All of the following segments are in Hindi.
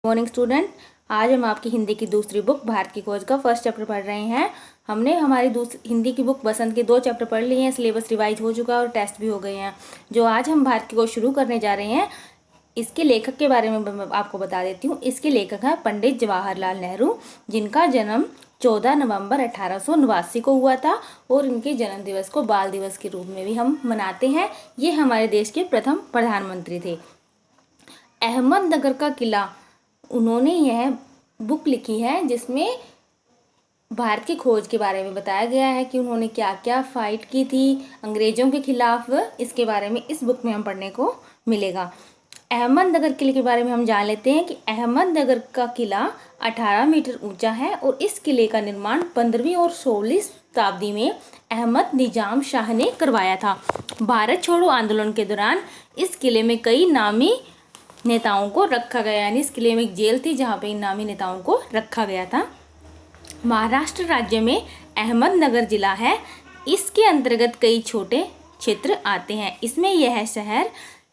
मॉर्निंग स्टूडेंट, आज हम आपकी हिंदी की दूसरी बुक भारत की खोज का फर्स्ट चैप्टर पढ़ रहे हैं। हमने हमारी हिंदी की बुक बसंत के 2 चैप्टर पढ़ लिए हैं। सिलेबस रिवाइज हो चुका है और टेस्ट भी हो गए हैं। जो आज हम भारत की खोज शुरू करने जा रहे हैं, इसके लेखक के बारे में मैं आपको बता देती हूँ। इसके लेखक हैं पंडित जवाहरलाल नेहरू, जिनका जन्म 14 नवंबर 1889 को हुआ था और इनके जन्म दिवस को बाल दिवस के रूप में भी हम मनाते हैं। ये हमारे देश के प्रथम प्रधानमंत्री थे। अहमदनगर का किला, उन्होंने यह बुक लिखी है जिसमें भारत की खोज के बारे में बताया गया है कि उन्होंने क्या क्या फाइट की थी अंग्रेजों के खिलाफ। इसके बारे में इस बुक में हम पढ़ने को मिलेगा। अहमदनगर किले के बारे में हम जान लेते हैं कि अहमदनगर का किला 18 मीटर ऊंचा है और इस किले का निर्माण 15वीं और 16वीं शताब्दी में अहमद निजाम शाह ने करवाया था। भारत छोड़ो आंदोलन के दौरान इस किले में कई नामी नेताओं को रखा गया, यानी इस किले में एक जेल थी जहाँ पे इन नामी नेताओं को रखा गया था। महाराष्ट्र राज्य में अहमदनगर जिला है। इसके अंतर्गत कई छोटे क्षेत्र आते हैं। इसमें यह शहर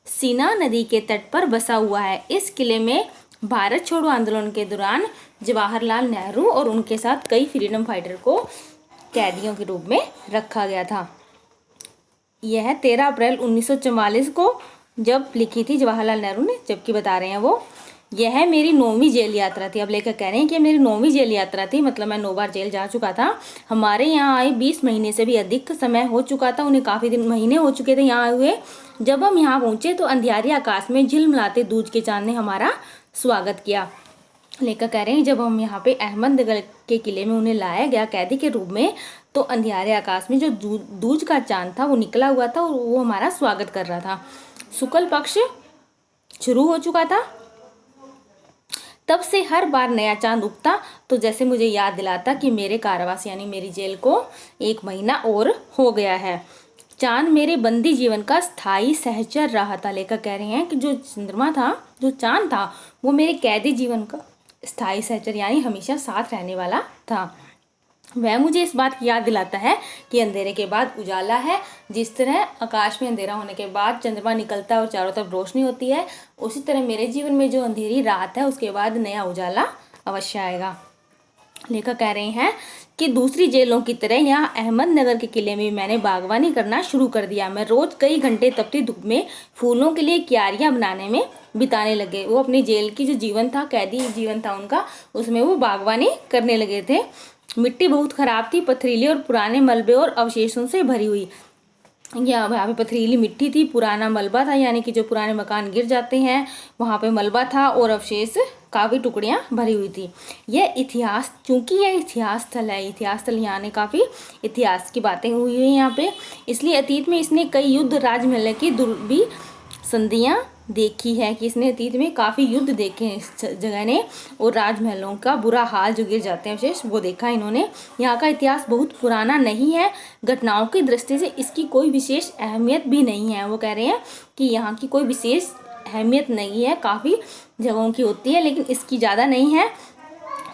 सीना नदी के तट पर बसा हुआ है। इस किले में भारत छोड़ो आंदोलन के दौरान जवाहरलाल नेहरू और उनके साथ कई फ्रीडम फाइटर को कैदियों के रूप में रखा गया था। यह 13 अप्रैल 1944 को जब लिखी थी जवाहरलाल नेहरू ने, जबकि बता रहे हैं वो, यह मेरी 9वीं जेल यात्रा थी। अब लेकर कह रहे हैं कि मेरी 9वीं जेल यात्रा थी, मतलब मैं 9 बार जेल जा चुका था। हमारे यहाँ आए 20 महीने से भी अधिक समय हो चुका था, उन्हें काफ़ी महीने हो चुके थे यहाँ आए हुए। जब हम यहाँ पहुँचे तो अंधियारे आकाश में झिलमिलाते दूज के चांद ने हमारा स्वागत किया। लेकर कह रहे हैं जब हम यहाँ पे अहमदनगर के किले में उन्हें लाया गया कैदी के रूप में, तो अंधियारे आकाश में जो दूज का चांद था वो निकला हुआ था और वो हमारा स्वागत कर रहा था। शुक्ल पक्ष शुरू हो चुका था, तब से हर बार नया चांद उगता तो जैसे मुझे याद दिलाता कि मेरे कारावास यानी मेरी जेल को 1 महीना और हो गया है। चांद मेरे बंदी जीवन का स्थायी सहचर रहा था। लेकर कह रहे हैं कि जो चंद्रमा था, जो चांद था, वो मेरे कैदी जीवन का स्थायी सहचर यानी हमेशा साथ रहने वाला था। वह मुझे इस बात की याद दिलाता है कि अंधेरे के बाद उजाला है। जिस तरह आकाश में अंधेरा होने के बाद चंद्रमा निकलता है और चारों तरफ रोशनी होती है, उसी तरह मेरे जीवन में जो अंधेरी रात है उसके बाद नया उजाला अवश्य आएगा। लेखक कह रहे हैं कि दूसरी जेलों की तरह यहाँ अहमदनगर के किले में मैंने बागवानी करना शुरू कर दिया। मैं रोज कई घंटे तपती धूप में फूलों के लिए क्यारियाँ बनाने में बिताने लगे। वो अपनी जेल की जो जीवन था, कैदी जीवन था उनका, उसमें वो बागवानी करने लगे थे। मिट्टी बहुत खराब थी, पथरीली और पुराने मलबे और अवशेषों से भरी हुई। यहाँ पे पथरीली मिट्टी थी, पुराना मलबा था, यानी कि जो पुराने मकान गिर जाते हैं वहाँ पे मलबा था और अवशेष काफ़ी टुकड़ियाँ भरी हुई थी। यह इतिहास, चूँकि यह इतिहास स्थल है, इतिहास स्थल यहाँ ने काफ़ी इतिहास की बातें हुई है यहाँ पे, इसलिए अतीत में इसने कई युद्ध राजमहल की दुर्भी संधियाँ देखी है कि इसने अतीत में काफ़ी युद्ध देखे हैं इस जगह ने, और राजमहलों का बुरा हाल जो गिर जाते हैं अवशेष वो देखा इन्होंने। यहाँ का इतिहास बहुत पुराना नहीं है, घटनाओं की दृष्टि से इसकी कोई विशेष अहमियत भी नहीं है। वो कह रहे हैं कि यहाँ की कोई विशेष अहमियत नहीं है, काफ़ी जगहों की होती है लेकिन इसकी ज़्यादा नहीं है।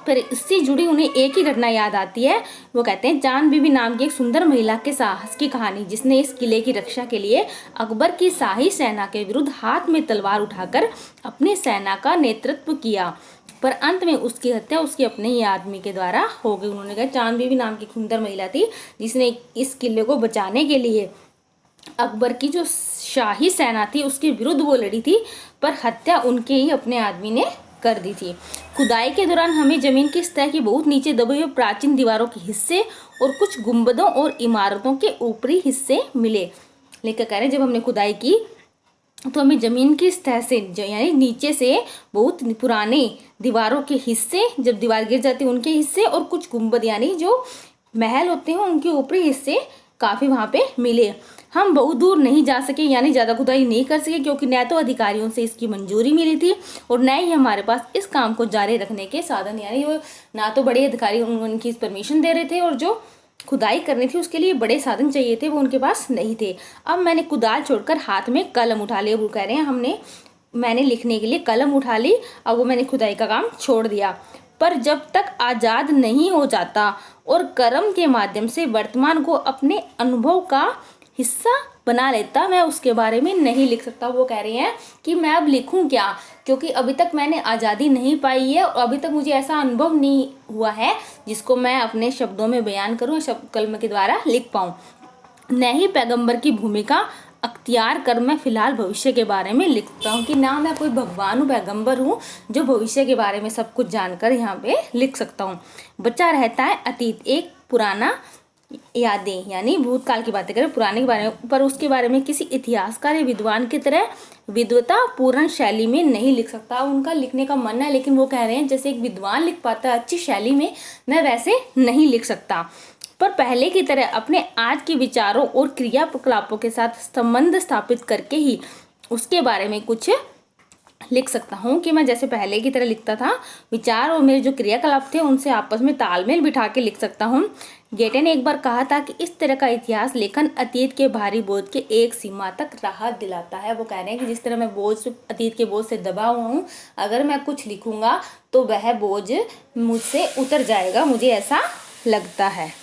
पर इससे जुड़ी उन्हें एक ही घटना याद आती है। वो कहते हैं जान बीबी नाम की एक सुंदर महिला के साहस की कहानी, जिसने इस किले की रक्षा के लिए अकबर की शाही सेना के विरुद्ध हाथ में तलवार उठाकर अपनी सेना का नेतृत्व किया, पर अंत में उसकी हत्या उसके अपने ही आदमी के द्वारा हो गई। उन्होंने कहा चांद बीबी नाम की सुंदर महिला थी जिसने इस किले को बचाने के लिए अकबर की जो शाही सेना थी उसके विरुद्ध वो लड़ी थी, पर हत्या उनके ही अपने आदमी ने कर दी थी। खुदाई के दौरान हमें जमीन की सतह के बहुत नीचे दबे हुए प्राचीन दीवारों के हिस्से और कुछ गुंबदों और इमारतों के ऊपरी हिस्से मिले। लेकर कह रहे जब हमने खुदाई की तो हमें जमीन की सतह से यानी नीचे से बहुत पुराने दीवारों के हिस्से, जब दीवार गिर जाती है उनके हिस्से, और कुछ गुंबद यानी जो महल होते हैं उनके ऊपरी हिस्से काफ़ी वहाँ पे मिले। हम बहुत दूर नहीं जा सके, यानी ज़्यादा खुदाई नहीं कर सके, क्योंकि न तो अधिकारियों से इसकी मंजूरी मिली थी और न ही हमारे पास इस काम को जारी रखने के साधन, यानी वो ना तो बड़े अधिकारी उनकी परमिशन दे रहे थे और जो खुदाई करनी थी उसके लिए बड़े साधन चाहिए थे वो उनके पास नहीं थे। अब मैंने कुदाल छोड़कर हाथ में कलम उठा लिया। वो कह रहे हैं मैंने लिखने के लिए कलम उठा ली, अब वो मैंने खुदाई का काम छोड़ दिया। पर जब तक आज़ाद नहीं हो जाता और कर्म के माध्यम से वर्तमान को अपने अनुभव का हिस्सा बना लेता, मैं उसके बारे में नहीं लिख सकता। वो कह रही हैं कि मैं अब लिखूं क्या, क्योंकि अभी तक मैंने आज़ादी नहीं पाई है और अभी तक मुझे ऐसा अनुभव नहीं हुआ है जिसको मैं अपने शब्दों में बयान करूं, शब्द कलम के द्वारा लिख पाऊं। न ही पैगंबर की भूमिका अख्तियार कर मैं फिलहाल भविष्य के बारे में लिखता हूँ, कि ना मैं कोई भगवान हूँ, पैगंबर हूँ जो भविष्य के बारे में सब कुछ जानकर यहाँ पे लिख सकता हूँ। बचा रहता है अतीत, एक पुराना यादें, यानी भूतकाल की बातें करें पुराने के बारे में, पर उसके बारे में किसी इतिहासकार या विद्वान की तरह विद्वता पूर्ण शैली में नहीं लिख सकता। उनका लिखने का मन है, लेकिन वो कह रहे हैं जैसे एक विद्वान लिख पाता है अच्छी शैली में, मैं वैसे नहीं लिख सकता। पर पहले की तरह अपने आज के विचारों और क्रियाकलापों के साथ संबंध स्थापित करके ही उसके बारे में कुछ लिख सकता हूँ, कि मैं जैसे पहले की तरह लिखता था, विचार और मेरे जो क्रियाकलाप थे उनसे आपस में तालमेल बिठा के लिख सकता हूँ। गेटे ने एक बार कहा था कि इस तरह का इतिहास लेखन अतीत के भारी बोझ के एक सीमा तक राहत दिलाता है। वो कह रहे हैं कि जिस तरह मैं अतीत के बोझ से दबा हुआ हूँ, अगर मैं कुछ लिखूंगा तो वह बोझ मुझसे उतर जाएगा, मुझे ऐसा लगता है।